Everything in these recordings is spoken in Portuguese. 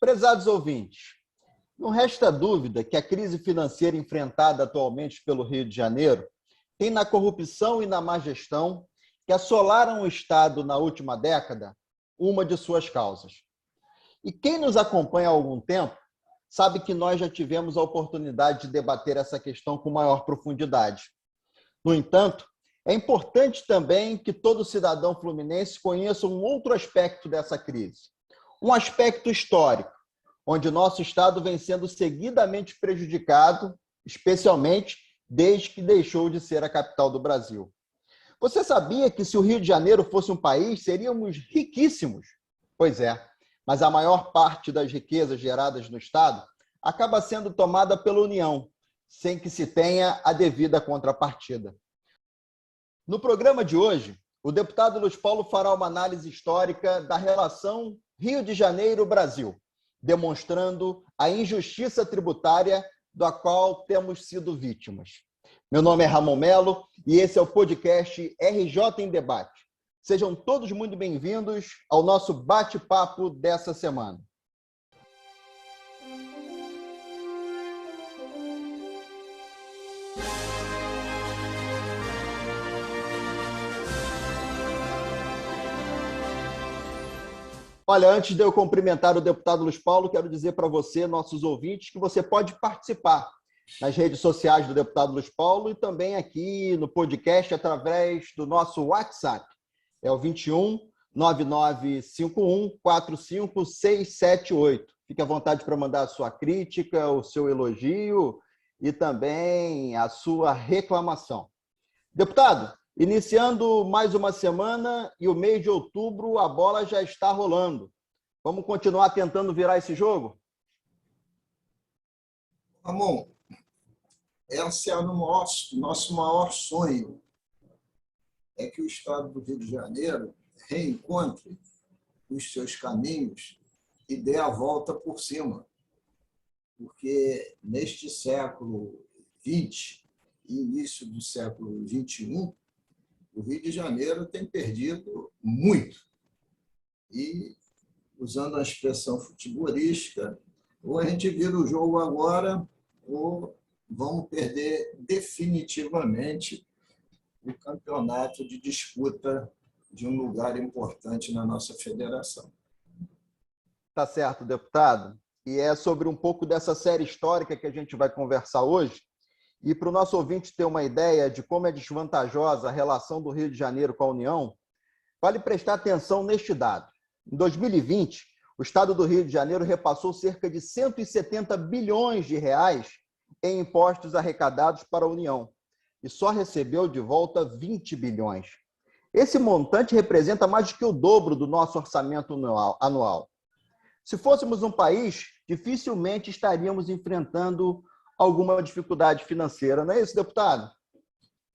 Prezados ouvintes, não resta dúvida que a crise financeira enfrentada atualmente pelo Rio de Janeiro tem na corrupção e na má gestão que assolaram o Estado na última década uma de suas causas. E quem nos acompanha há algum tempo sabe que nós já tivemos a oportunidade de debater essa questão com maior profundidade. No entanto, é importante também que todo cidadão fluminense conheça um outro aspecto dessa crise, um aspecto histórico, onde nosso Estado vem sendo seguidamente prejudicado, especialmente desde que deixou de ser a capital do Brasil. Você sabia que se o Rio de Janeiro fosse um país, seríamos riquíssimos? Pois é, mas a maior parte das riquezas geradas no Estado acaba sendo tomada pela União, sem que se tenha a devida contrapartida. No programa de hoje, o deputado Luiz Paulo fará uma análise histórica da relação Rio de Janeiro-Brasil, demonstrando a injustiça tributária da qual temos sido vítimas. Meu nome é Ramon Melo e esse é o podcast RJ em Debate. Sejam todos muito bem-vindos ao nosso bate-papo dessa semana. Olha, antes de eu cumprimentar o deputado Luiz Paulo, quero dizer para você, nossos ouvintes, que você pode participar nas redes sociais do deputado Luiz Paulo e também aqui no podcast através do nosso WhatsApp. É o 21 9951 45678. Fique à vontade para mandar a sua crítica, o seu elogio e também a sua reclamação. Deputado, iniciando mais uma semana e o mês de outubro, a bola já está rolando. Vamos continuar tentando virar esse jogo? Ramon, esse é o nosso maior sonho, é que o Estado do Rio de Janeiro reencontre os seus caminhos e dê a volta por cima. Porque neste século XX e início do século XXI, o Rio de Janeiro tem perdido muito. E, usando a expressão futebolística, ou a gente vira o jogo agora, ou vamos perder definitivamente o campeonato de disputa de um lugar importante na nossa federação. Tá certo, deputado. E é sobre um pouco dessa série histórica que a gente vai conversar hoje. E para o nosso ouvinte ter uma ideia de como é desvantajosa a relação do Rio de Janeiro com a União, vale prestar atenção neste dado. Em 2020, o Estado do Rio de Janeiro repassou cerca de 170 bilhões de reais em impostos arrecadados para a União e só recebeu de volta 20 bilhões. Esse montante representa mais do que o dobro do nosso orçamento anual. Se fôssemos um país, dificilmente estaríamos enfrentando alguma dificuldade financeira, não é isso, deputado?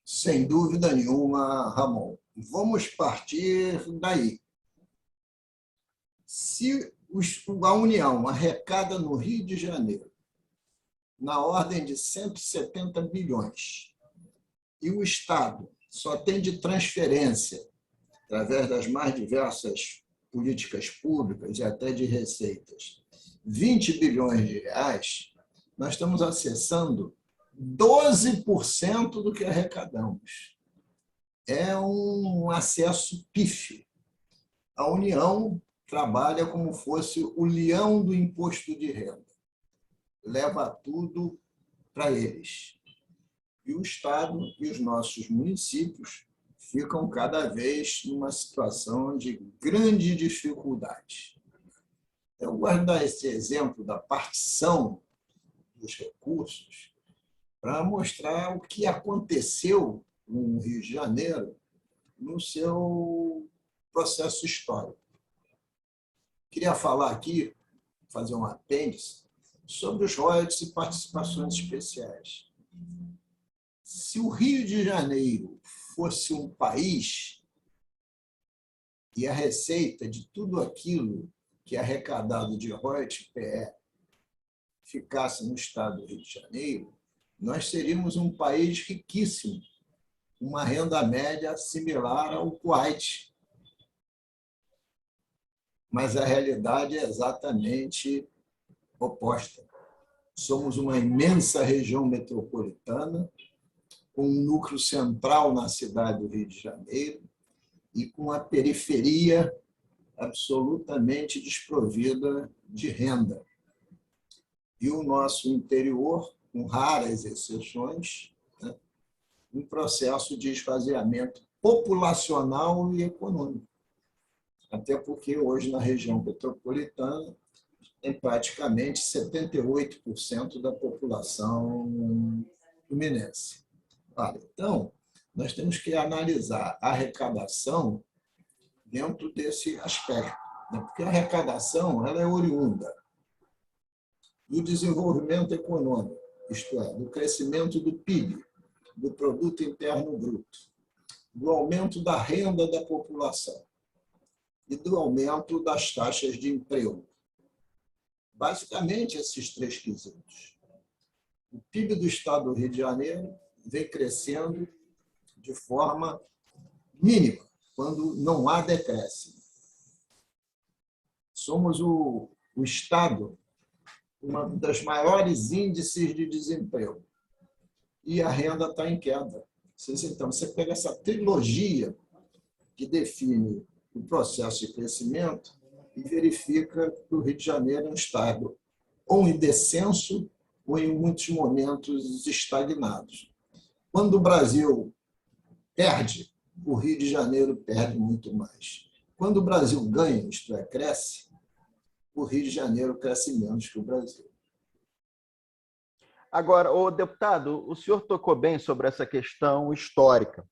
Sem dúvida nenhuma, Ramon. Vamos partir daí. Se a União arrecada no Rio de Janeiro na ordem de 170 bilhões e o Estado só tem de transferência, através das mais diversas políticas públicas e até de receitas, 20 bilhões de reais, nós estamos acessando 12% do que arrecadamos. É um acesso pífio. A União trabalha como fosse o leão do imposto de renda. Leva tudo para eles. E o Estado e os nossos municípios ficam cada vez numa situação de grande dificuldade. Eu gosto de dar esse exemplo da partição dos recursos para mostrar o que aconteceu no Rio de Janeiro no seu processo histórico. Queria falar aqui, fazer um apêndice, sobre os royalties e participações especiais. Se o Rio de Janeiro fosse um país e a receita de tudo aquilo que é arrecadado de royalties PE ficasse no estado do Rio de Janeiro, nós seríamos um país riquíssimo, uma renda média similar ao Kuwait. Mas a realidade é exatamente oposta. Somos uma imensa região metropolitana, com um núcleo central na cidade do Rio de Janeiro e com a periferia absolutamente desprovida de renda. E o nosso interior, com raras exceções, né, um processo de esvaziamento populacional e econômico. Até porque hoje, na região metropolitana, tem praticamente 78% da população fluminense. Então, nós temos que analisar a arrecadação dentro desse aspecto, né? Porque a arrecadação ela é oriunda do desenvolvimento econômico, isto é, do crescimento do PIB, do Produto Interno Bruto, do aumento da renda da população e do aumento das taxas de emprego. Basicamente, esses três quesitos. O PIB do Estado do Rio de Janeiro vem crescendo de forma mínima, quando não há decréscimo. Somos o Estado com um dos maiores índices de desemprego e a renda está em queda. Então, você pega essa trilogia que define o processo de crescimento e verifica que o Rio de Janeiro é um estado ou em descenso ou, em muitos momentos, estagnados. Quando o Brasil perde, o Rio de Janeiro perde muito mais. Quando o Brasil ganha, isto é, cresce, o Rio de Janeiro cresce menos que o Brasil. Agora, deputado, o senhor tocou bem sobre essa questão histórica.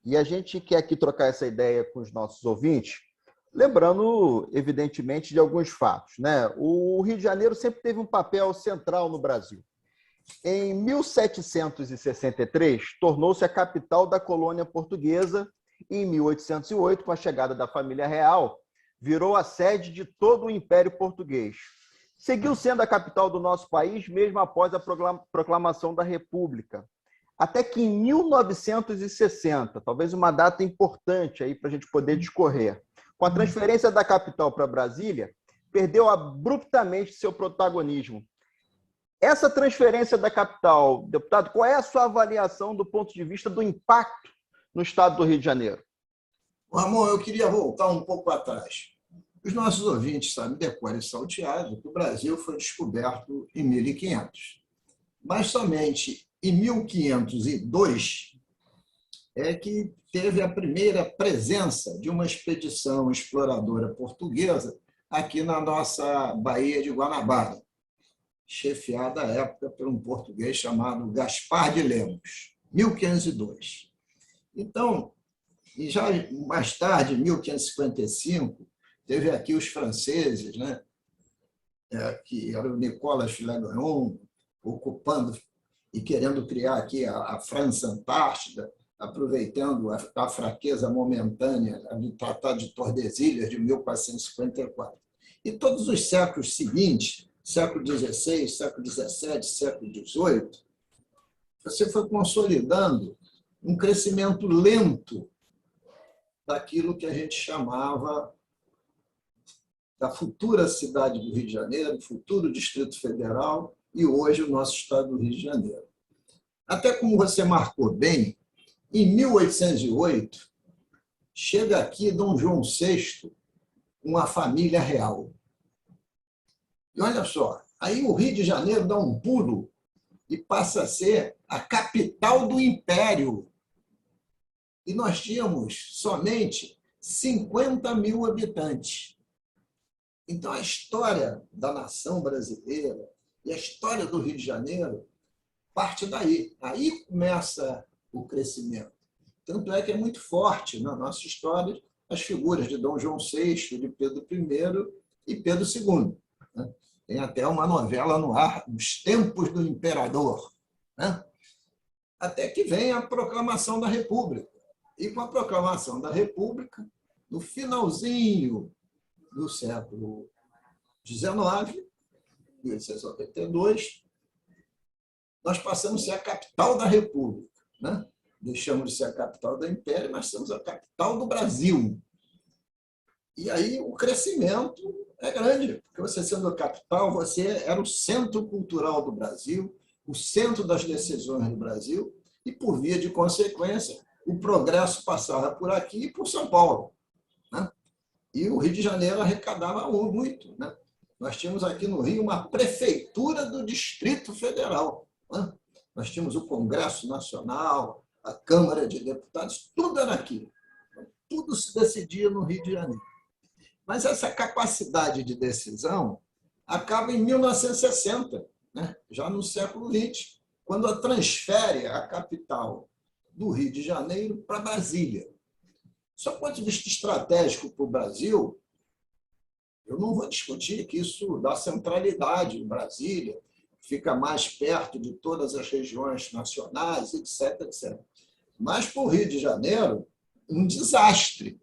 E a gente quer aqui trocar essa ideia com os nossos ouvintes, lembrando, evidentemente, de alguns fatos, né? O Rio de Janeiro sempre teve um papel central no Brasil. Em 1763, tornou-se a capital da colônia portuguesa e, em 1808, com a chegada da família real, virou a sede de todo o Império Português. Seguiu sendo a capital do nosso país mesmo após a proclamação da República. Até que em 1960, talvez uma data importante aí para a gente poder discorrer, com a transferência da capital para Brasília, perdeu abruptamente seu protagonismo. Essa transferência da capital, deputado, qual é a sua avaliação do ponto de vista do impacto no estado do Rio de Janeiro? Ramon, eu queria voltar um pouco atrás. Os nossos ouvintes sabem, decore salteado, que o Brasil foi descoberto em 1500. Mas somente em 1502 é que teve a primeira presença de uma expedição exploradora portuguesa aqui na nossa Baía de Guanabara, chefiada à época por um português chamado Gaspar de Lemos, 1502. Então, e já mais tarde, em 1555, teve aqui os franceses, né, que era o Nicolas Flammarion, ocupando e querendo criar aqui a França Antártida, aproveitando a fraqueza momentânea do Tratado de Tordesilhas, de 1454. E todos os séculos seguintes, século XVI, século XVII, século XVIII, você foi consolidando um crescimento lento daquilo que a gente chamava da futura cidade do Rio de Janeiro, futuro Distrito Federal e hoje o nosso estado do Rio de Janeiro. Até como você marcou bem, em 1808, chega aqui Dom João VI, uma família real. E olha só, aí o Rio de Janeiro dá um pulo e passa a ser a capital do Império. E nós tínhamos somente 50 mil habitantes. Então, a história da nação brasileira e a história do Rio de Janeiro parte daí. Aí começa o crescimento. Tanto é que é muito forte na nossa história as figuras de Dom João VI, de Pedro I e Pedro II. Tem até uma novela no ar, Os Tempos do Imperador. Até que vem a proclamação da República. E com a proclamação da República, no finalzinho do século XIX, 1892, nós passamos a ser a capital da República. Deixamos de ser a capital do Império, mas somos a capital do Brasil. E aí o crescimento É grande, porque você sendo a capital, você era o centro cultural do Brasil, o centro das decisões do Brasil, e, por via de consequência, o progresso passava por aqui e por São Paulo, né? E o Rio de Janeiro arrecadava muito, né? Nós tínhamos aqui no Rio uma prefeitura do Distrito Federal, né? Nós tínhamos o Congresso Nacional, a Câmara de Deputados, tudo era aqui. Tudo se decidia no Rio de Janeiro. Mas essa capacidade de decisão acaba em 1960, né? Já no século XX, quando a transfere a capital do Rio de Janeiro para Brasília. Só do ponto de vista estratégico para o Brasil, eu não vou discutir que isso dá centralidade em Brasília, fica mais perto de todas as regiões nacionais, etc, etc. Mas para o Rio de Janeiro, um desastre.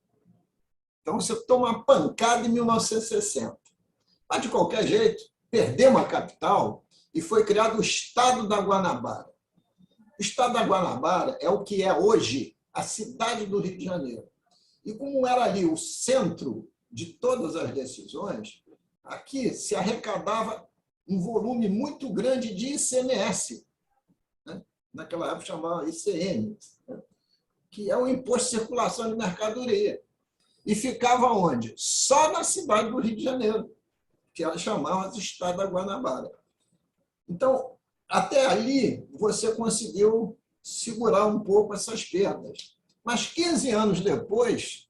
Então, você toma uma pancada em 1960. Mas, de qualquer jeito, perdemos a capital e foi criado o Estado da Guanabara. O Estado da Guanabara é o que é hoje a cidade do Rio de Janeiro. E como era ali o centro de todas as decisões, aqui se arrecadava um volume muito grande de ICMS, né? Naquela época chamava ICM, né? Que é o Imposto de Circulação de Mercadoria. E ficava onde? Só na cidade do Rio de Janeiro, que ela chamava de Estado da Guanabara. Então, até ali, você conseguiu segurar um pouco essas perdas. Mas 15 anos depois,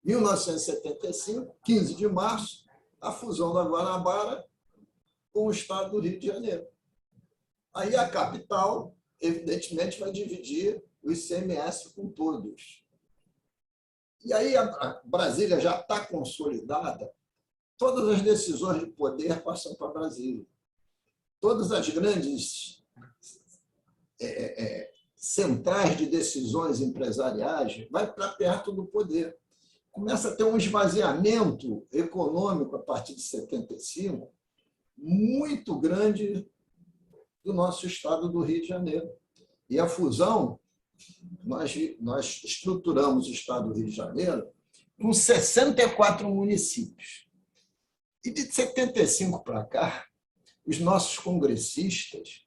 1975, 15 de março, a fusão da Guanabara com o Estado do Rio de Janeiro. Aí a capital, evidentemente, vai dividir o ICMS com todos. E aí a Brasília já está consolidada, todas as decisões de poder passam para Brasília. Todas as grandes centrais de decisões empresariais vai para perto do poder. Começa a ter um esvaziamento econômico a partir de 75 muito grande do nosso estado do Rio de Janeiro. E a fusão, nós estruturamos o estado do Rio de Janeiro com 64 municípios. E de 75 para cá, os nossos congressistas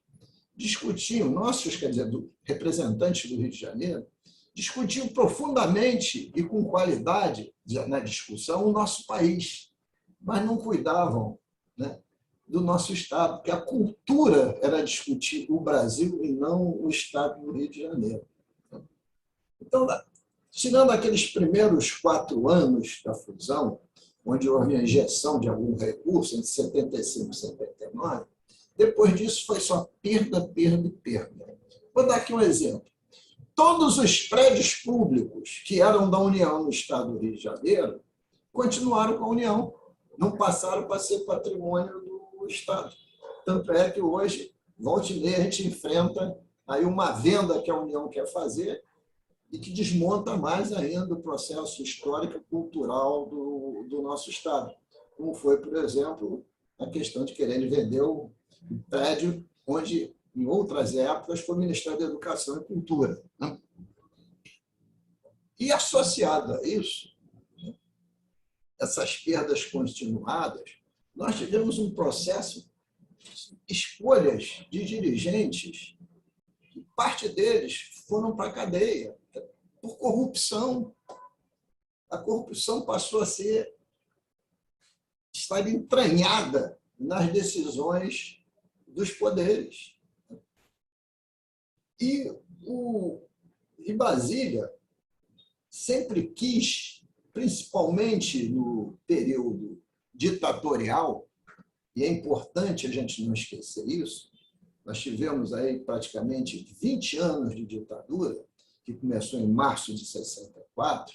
discutiam, quer dizer, representantes do Rio de Janeiro, discutiam profundamente e com qualidade na discussão o nosso país, mas não cuidavam, né, do nosso Estado, porque a cultura era discutir o Brasil e não o Estado do Rio de Janeiro. Então, tirando aqueles primeiros 4 anos da fusão, onde houve a injeção de algum recurso, entre 75 e 79, depois disso foi só perda, perda e perda. Vou dar aqui um exemplo. Todos os prédios públicos que eram da União no Estado do Rio de Janeiro continuaram com a União, não passaram para ser patrimônio do Estado. Tanto é que hoje, volta e meia, a gente enfrenta aí uma venda que a União quer fazer e que desmonta mais ainda o processo histórico e cultural do nosso Estado, como foi, por exemplo, a questão de querer vender o prédio onde, em outras épocas, foi o Ministério da Educação e Cultura. E, associado a isso, essas perdas continuadas, nós tivemos um processo de escolhas de dirigentes, e parte deles foram para a cadeia por corrupção. A corrupção passou a estar entranhada nas decisões dos poderes. E Brasília sempre quis, principalmente no período ditatorial, e é importante a gente não esquecer isso, nós tivemos aí praticamente 20 anos de ditadura, que começou em março de 64,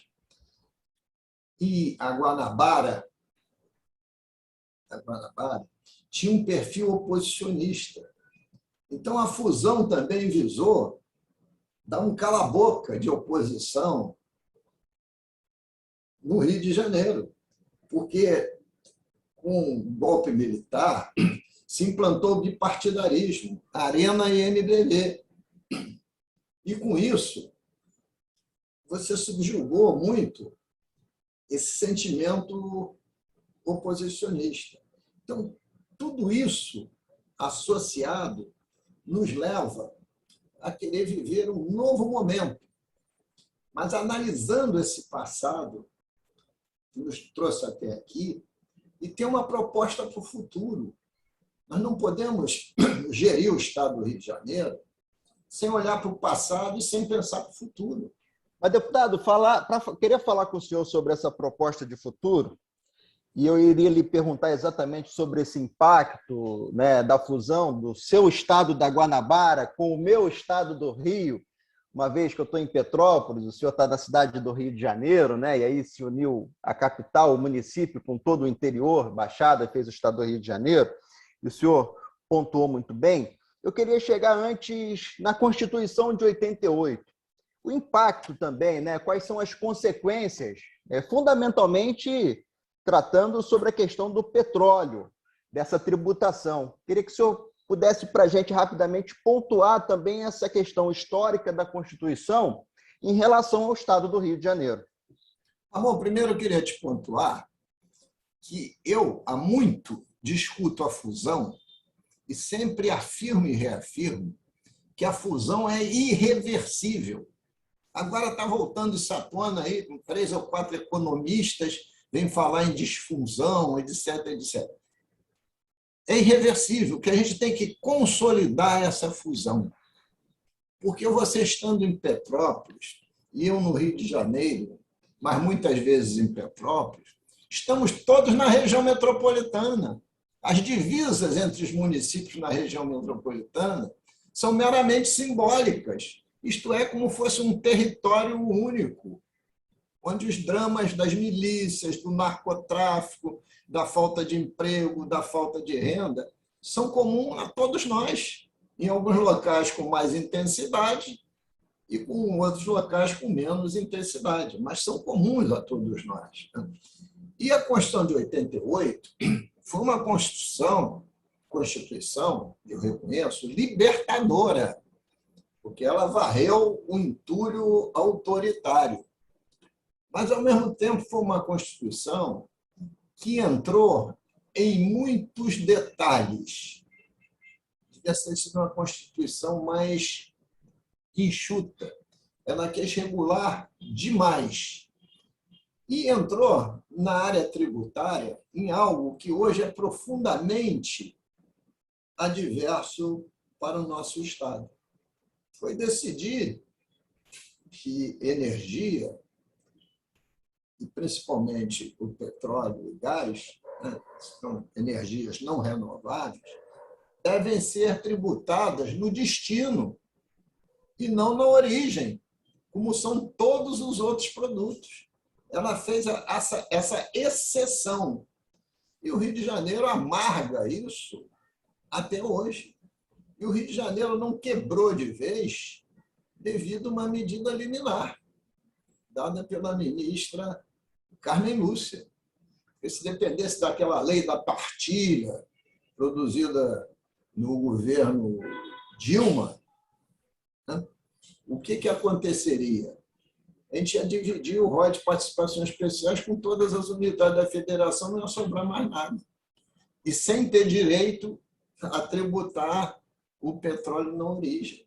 e a Guanabara tinha um perfil oposicionista. Então, a fusão também visou dar um cala-boca de oposição no Rio de Janeiro, porque com o golpe militar se implantou o bipartidarismo, Arena e MDB. E, com isso, você subjugou muito esse sentimento oposicionista. Então, tudo isso associado nos leva a querer viver um novo momento. Mas, analisando esse passado, que nos trouxe até aqui, e ter uma proposta para o futuro. Nós não podemos gerir o Estado do Rio de Janeiro sem olhar para o passado e sem pensar para o futuro. Mas, deputado, queria falar com o senhor sobre essa proposta de futuro, e eu iria lhe perguntar exatamente sobre esse impacto, né, da fusão do seu estado da Guanabara com o meu estado do Rio, uma vez que eu estou em Petrópolis, o senhor está na cidade do Rio de Janeiro, né, e aí se uniu a capital, o município, com todo o interior, Baixada, fez o estado do Rio de Janeiro, e o senhor pontuou muito bem. Eu queria chegar antes na Constituição de 88. O impacto também, né, quais são as consequências, fundamentalmente tratando sobre a questão do petróleo, dessa tributação. Queria que o senhor pudesse para a gente rapidamente pontuar também essa questão histórica da Constituição em relação ao Estado do Rio de Janeiro. Amor, primeiro eu queria te pontuar que eu, há muito, discuto a fusão e sempre afirmo e reafirmo que a fusão é irreversível. Agora está voltando isso à tona aí, com 3 ou 4 economistas vêm falar em disfunção, etc, etc. É irreversível, que a gente tem que consolidar essa fusão. Porque você estando em Petrópolis, e eu no Rio de Janeiro, mas muitas vezes em Petrópolis, estamos todos na região metropolitana. As divisas entre os municípios na região metropolitana são meramente simbólicas, isto é, como fosse um território único, onde os dramas das milícias, do narcotráfico, da falta de emprego, da falta de renda, são comuns a todos nós, em alguns locais com mais intensidade e com outros locais com menos intensidade, mas são comuns a todos nós. E a Constituição de 88 foi uma Constituição, eu reconheço, libertadora, porque ela varreu o entulho autoritário. Mas, ao mesmo tempo, foi uma Constituição que entrou em muitos detalhes. Devia ter sido uma Constituição mais enxuta. Ela quis regular demais. E entrou na área tributária em algo que hoje é profundamente adverso para o nosso Estado. Foi decidir que energia, e principalmente o petróleo e gás, né, são energias não renováveis, devem ser tributadas no destino e não na origem, como são todos os outros produtos. Ela fez essa exceção. E o Rio de Janeiro amarga isso até hoje. E o Rio de Janeiro não quebrou de vez devido a uma medida liminar dada pela ministra Carmen Lúcia. Porque se dependesse daquela lei da partilha produzida no governo Dilma, né, o que aconteceria? A gente ia dividir o rol de participações especiais com todas as unidades da federação, não ia sobrar mais nada. E sem ter direito a tributar o petróleo na origem.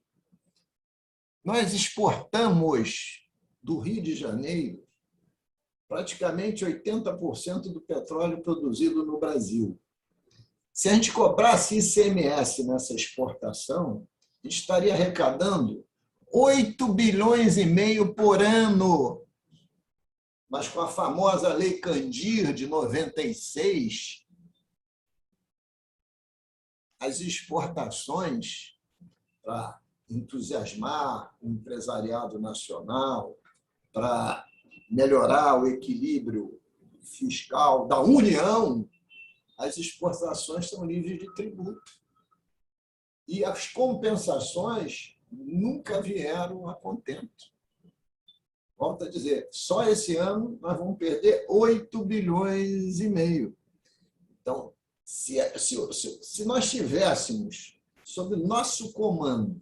Nós exportamos do Rio de Janeiro praticamente 80% do petróleo produzido no Brasil. Se a gente cobrasse ICMS nessa exportação, a gente estaria arrecadando 8 bilhões e meio por ano. Mas com a famosa Lei Candir de 96, as exportações para entusiasmar o empresariado nacional, para melhorar o equilíbrio fiscal da União, as exportações são livres de tributo. E as compensações nunca vieram a contento. Volto a dizer, só esse ano nós vamos perder 8 bilhões e meio. Então, se nós tivéssemos, sob nosso comando,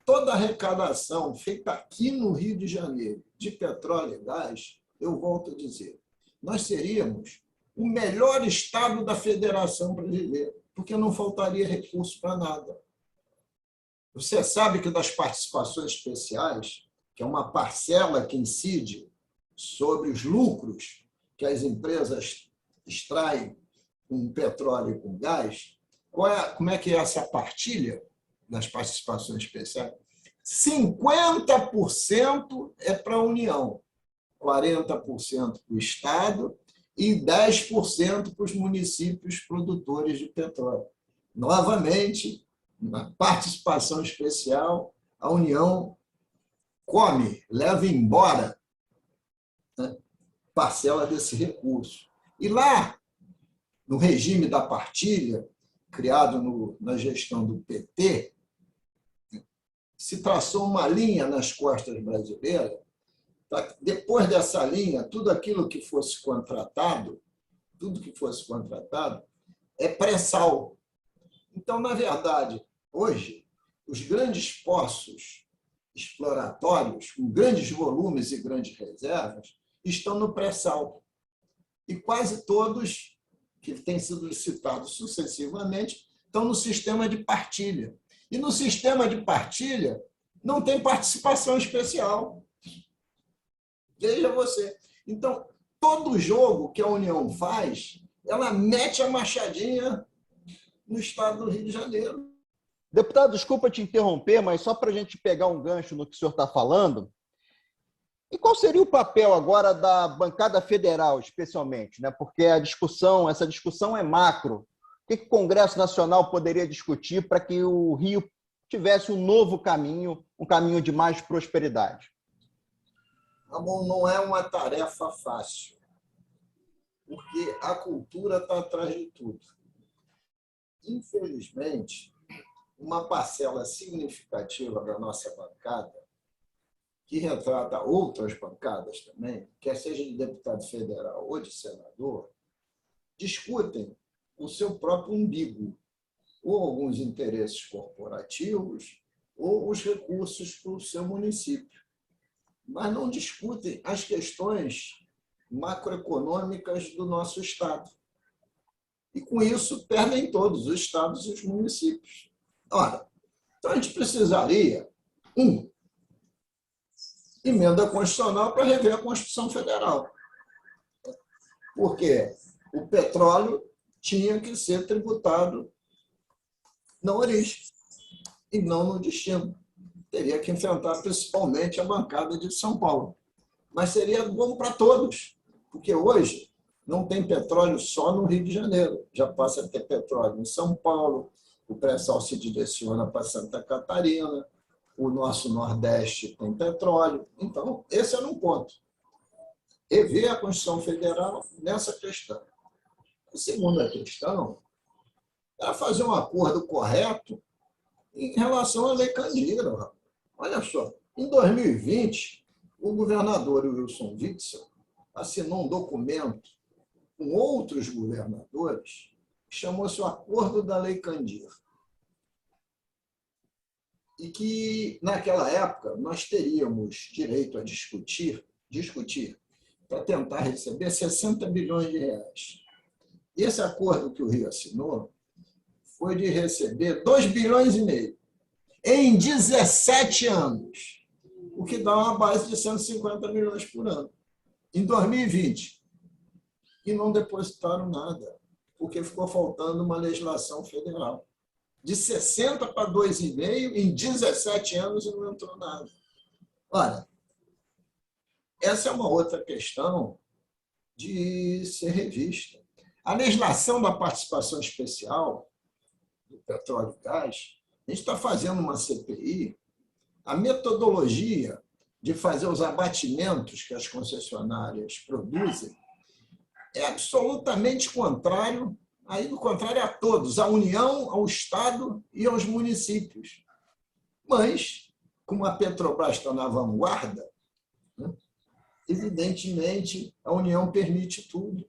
toda a arrecadação feita aqui no Rio de Janeiro de petróleo e gás, eu volto a dizer, nós seríamos o melhor estado da federação brasileira, porque não faltaria recurso para nada. Você sabe que das participações especiais, que é uma parcela que incide sobre os lucros que as empresas extraem com petróleo e com gás, como é que é essa partilha das participações especiais? 50% é para a União, 40% para o Estado e 10% para os municípios produtores de petróleo. Novamente, na participação especial, a União come, leva embora, né, parcela desse recurso. E lá, no regime da partilha, criado na gestão do PT, se traçou uma linha nas costas brasileiras. Depois dessa linha, tudo que fosse contratado é pré-sal. Então, na verdade, hoje, os grandes poços exploratórios, com grandes volumes e grandes reservas, estão no pré-sal. E quase todos, que têm sido licitados sucessivamente, estão no sistema de partilha. E no sistema de partilha não tem participação especial. Veja você. Então, todo jogo que a União faz, ela mete a machadinha no estado do Rio de Janeiro. Deputado, desculpa te interromper, mas só para a gente pegar um gancho no que o senhor está falando, e qual seria o papel agora da bancada federal, especialmente, né? Porque essa discussão é macro. O que o Congresso Nacional poderia discutir para que o Rio tivesse um novo caminho, um caminho de mais prosperidade? Bom, não é uma tarefa fácil, porque a cultura está atrás de tudo. Infelizmente, uma parcela significativa da nossa bancada, que retrata outras bancadas também, quer seja de deputado federal ou de senador, discutem o seu próprio umbigo, ou alguns interesses corporativos, ou os recursos para o seu município. Mas não discutem as questões macroeconômicas do nosso Estado. E, com isso, perdem todos os estados e os municípios. Ora, então a gente precisaria, emenda constitucional para rever a Constituição Federal. Porque o petróleo tinha que ser tributado na origem e não no destino. Teria que enfrentar principalmente a bancada de São Paulo. Mas seria bom para todos, porque hoje não tem petróleo só no Rio de Janeiro, já passa a ter petróleo em São Paulo, o pré-sal se direciona para Santa Catarina, o nosso Nordeste tem petróleo. Então, esse era um ponto. Rever a Constituição Federal nessa questão. A segunda questão era fazer um acordo correto em relação à Lei Candir. Olha só, em 2020, o governador Wilson Witzel assinou um documento com outros governadores que chamou-se o Acordo da Lei Candir. E que, naquela época, nós teríamos direito a discutir para tentar receber 60 bilhões de reais. E esse acordo que o Rio assinou foi de receber 2 bilhões e meio em 17 anos, o que dá uma base de 150 milhões por ano, em 2020. E não depositaram nada, porque ficou faltando uma legislação federal. De 60 para 2,5 em 17 anos e não entrou nada. Olha, essa é uma outra questão de ser revista. A legislação da participação especial do petróleo e gás, a gente está fazendo uma CPI, a metodologia de fazer os abatimentos que as concessionárias produzem é absolutamente contrário, aí do contrário a todos, à União, ao Estado e aos municípios. Mas, como a Petrobras está na vanguarda, né, evidentemente a União permite tudo.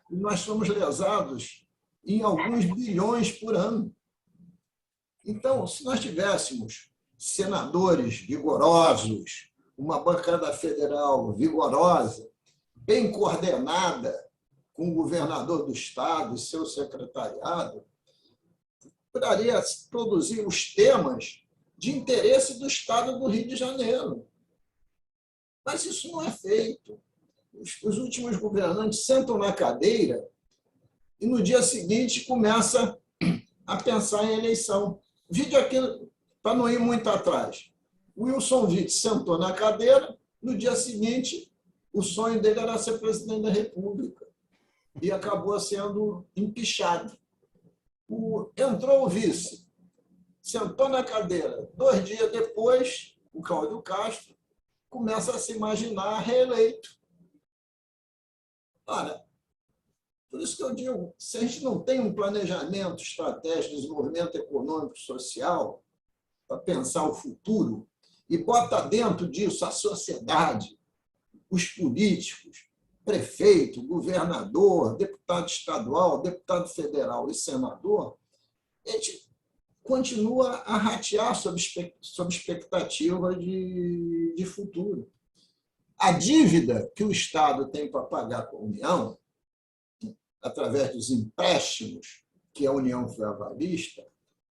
E nós somos lesados em alguns bilhões por ano. Então, se nós tivéssemos senadores vigorosos, uma bancada federal vigorosa, bem coordenada, com o governador do estado e seu secretariado, procuraria produzir os temas de interesse do estado do Rio de Janeiro. Mas isso não é feito. Os últimos governantes sentam na cadeira e, no dia seguinte, começa a pensar em eleição. Vídeo aqui, para não ir muito atrás. Wilson Wittig sentou na cadeira, no dia seguinte, o sonho dele era ser presidente da República e acabou sendo empichado. Entrou o vice, sentou na cadeira. 2 dias depois, o Cláudio Castro começa a se imaginar reeleito. Olha, por isso que eu digo, se a gente não tem um planejamento estratégico de desenvolvimento econômico e social para pensar o futuro e bota dentro disso a sociedade, os políticos, prefeito, governador, deputado estadual, deputado federal e senador, a gente continua a ratear sob expectativa de futuro. A dívida que o Estado tem para pagar com a União, através dos empréstimos que a União foi avalista,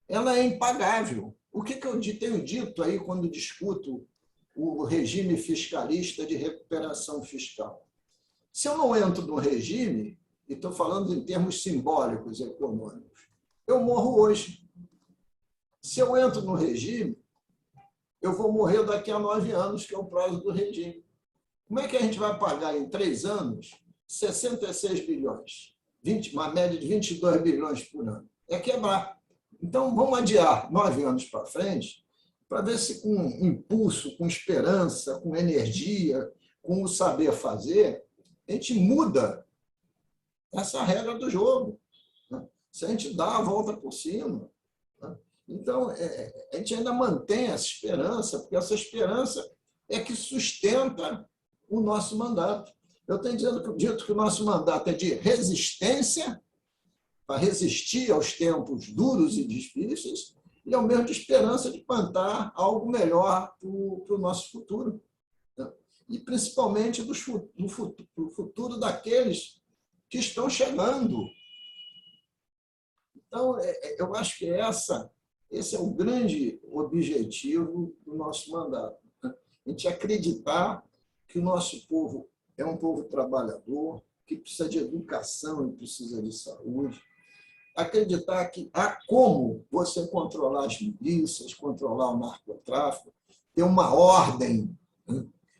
ela é impagável. O que eu tenho dito aí quando discuto o regime fiscalista de recuperação fiscal? Se eu não entro no regime, e estou falando em termos simbólicos e econômicos, eu morro hoje. Se eu entro no regime, eu vou morrer daqui a 9 anos, que é o prazo do regime. Como é que a gente vai pagar em 3 anos 66 bilhões? Uma média de 22 bilhões por ano. É quebrar. Então, vamos adiar 9 anos para frente, para ver se com impulso, com esperança, com energia, com o saber fazer, a gente muda essa regra do jogo. Se a gente dá a volta por cima. Então, a gente ainda mantém essa esperança, porque essa esperança é que sustenta o nosso mandato. Eu tenho dito que o nosso mandato é de resistência, para resistir aos tempos duros e difíceis, e ao mesmo de esperança de plantar algo melhor para o nosso futuro. E principalmente do futuro daqueles que estão chegando. Então, eu acho que esse é o grande objetivo do nosso mandato. A gente acreditar que o nosso povo é um povo trabalhador, que precisa de educação e precisa de saúde. Acreditar que há como você controlar as milícias, controlar o narcotráfico, ter uma ordem,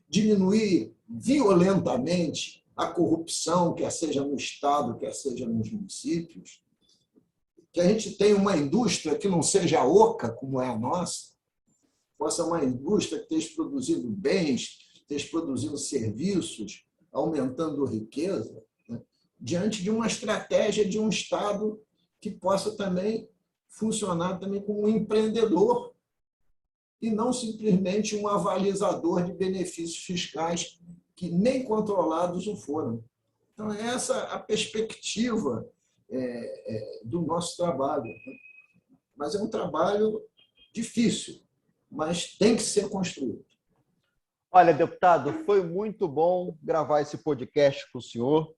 diminuir violentamente a corrupção, quer seja no Estado, quer seja nos municípios, que a gente tenha uma indústria que não seja oca, como é a nossa, possa uma indústria que esteja produzindo bens, esteja produzindo serviços, aumentando riqueza, diante de uma estratégia de um Estado que possa também funcionar também como um empreendedor e não simplesmente um avalizador de benefícios fiscais que nem controlados o foram. Então, essa é a perspectiva do nosso trabalho. Mas é um trabalho difícil, mas tem que ser construído. Olha, deputado, foi muito bom gravar esse podcast com o senhor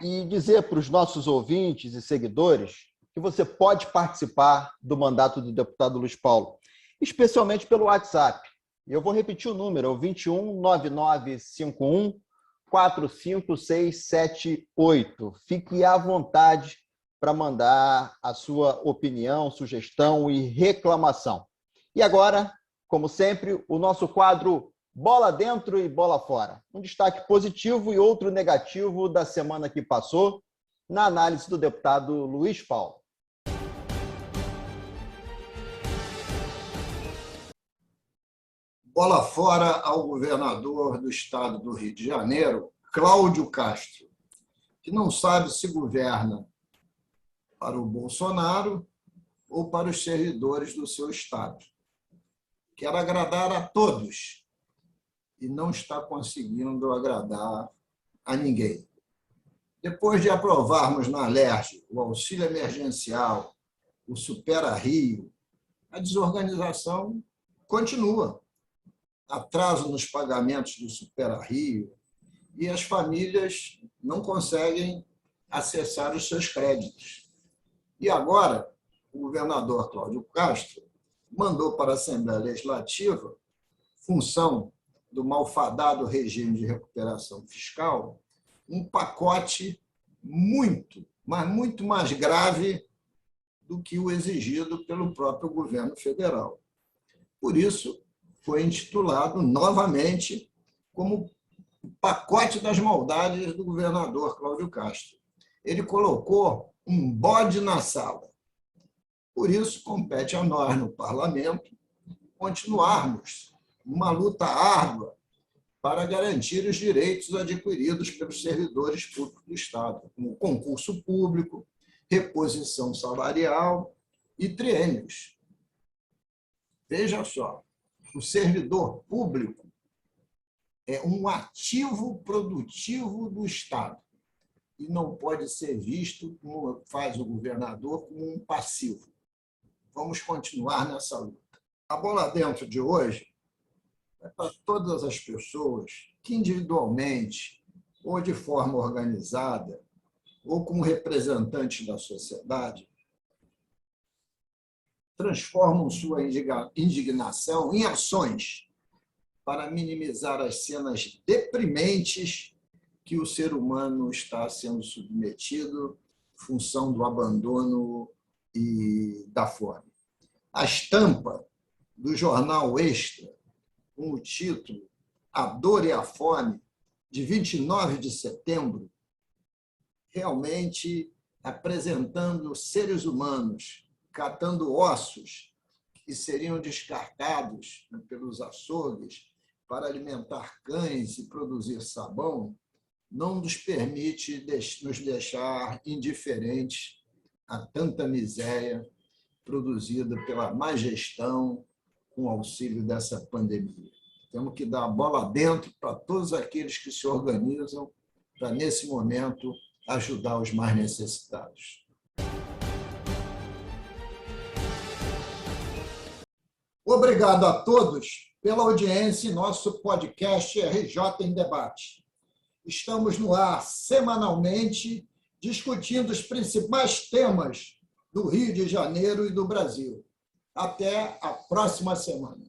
e dizer para os nossos ouvintes e seguidores que você pode participar do mandato do deputado Luiz Paulo, especialmente pelo WhatsApp. Eu vou repetir o número, é o 21 9951 45678. Fique à vontade para mandar a sua opinião, sugestão e reclamação. E agora, como sempre, o nosso quadro Bola Dentro e Bola Fora. Um destaque positivo e outro negativo da semana que passou, na análise do deputado Luiz Paulo. Bola fora ao governador do estado do Rio de Janeiro, Cláudio Castro, que não sabe se governa para o Bolsonaro ou para os servidores do seu estado. Quer agradar a todos e não está conseguindo agradar a ninguém. Depois de aprovarmos na LERJ o auxílio emergencial, o Supera Rio, a desorganização continua. Atraso nos pagamentos do Supera Rio e as famílias não conseguem acessar os seus créditos. E agora, o governador Cláudio Castro mandou para a Assembleia Legislativa, função do malfadado regime de recuperação fiscal, um pacote muito, mas muito mais grave do que o exigido pelo próprio governo federal. Por isso, foi intitulado novamente como o pacote das maldades do governador Cláudio Castro. Ele colocou um bode na sala. Por isso, compete a nós, no parlamento, continuarmos uma luta árdua para garantir os direitos adquiridos pelos servidores públicos do Estado, como concurso público, reposição salarial e triênios. Veja só, o servidor público é um ativo produtivo do Estado e não pode ser visto, como faz o governador, como um passivo. Vamos continuar nessa luta. A Bola Dentro de hoje é para todas as pessoas que individualmente ou de forma organizada ou como representantes da sociedade transformam sua indignação em ações para minimizar as cenas deprimentes que o ser humano está sendo submetido em função do abandono e da fome. A estampa do jornal Extra, com o título A Dor e a Fome, de 29 de setembro, realmente apresentando seres humanos catando ossos que seriam descartados pelos açougues para alimentar cães e produzir sabão, não nos permite nos deixar indiferentes a tanta miséria produzida pela má gestão com auxílio dessa pandemia. Temos que dar a bola dentro para todos aqueles que se organizam para, nesse momento, ajudar os mais necessitados. Obrigado a todos pela audiência em nosso podcast RJ em Debate. Estamos no ar semanalmente discutindo os principais temas do Rio de Janeiro e do Brasil. Até a próxima semana.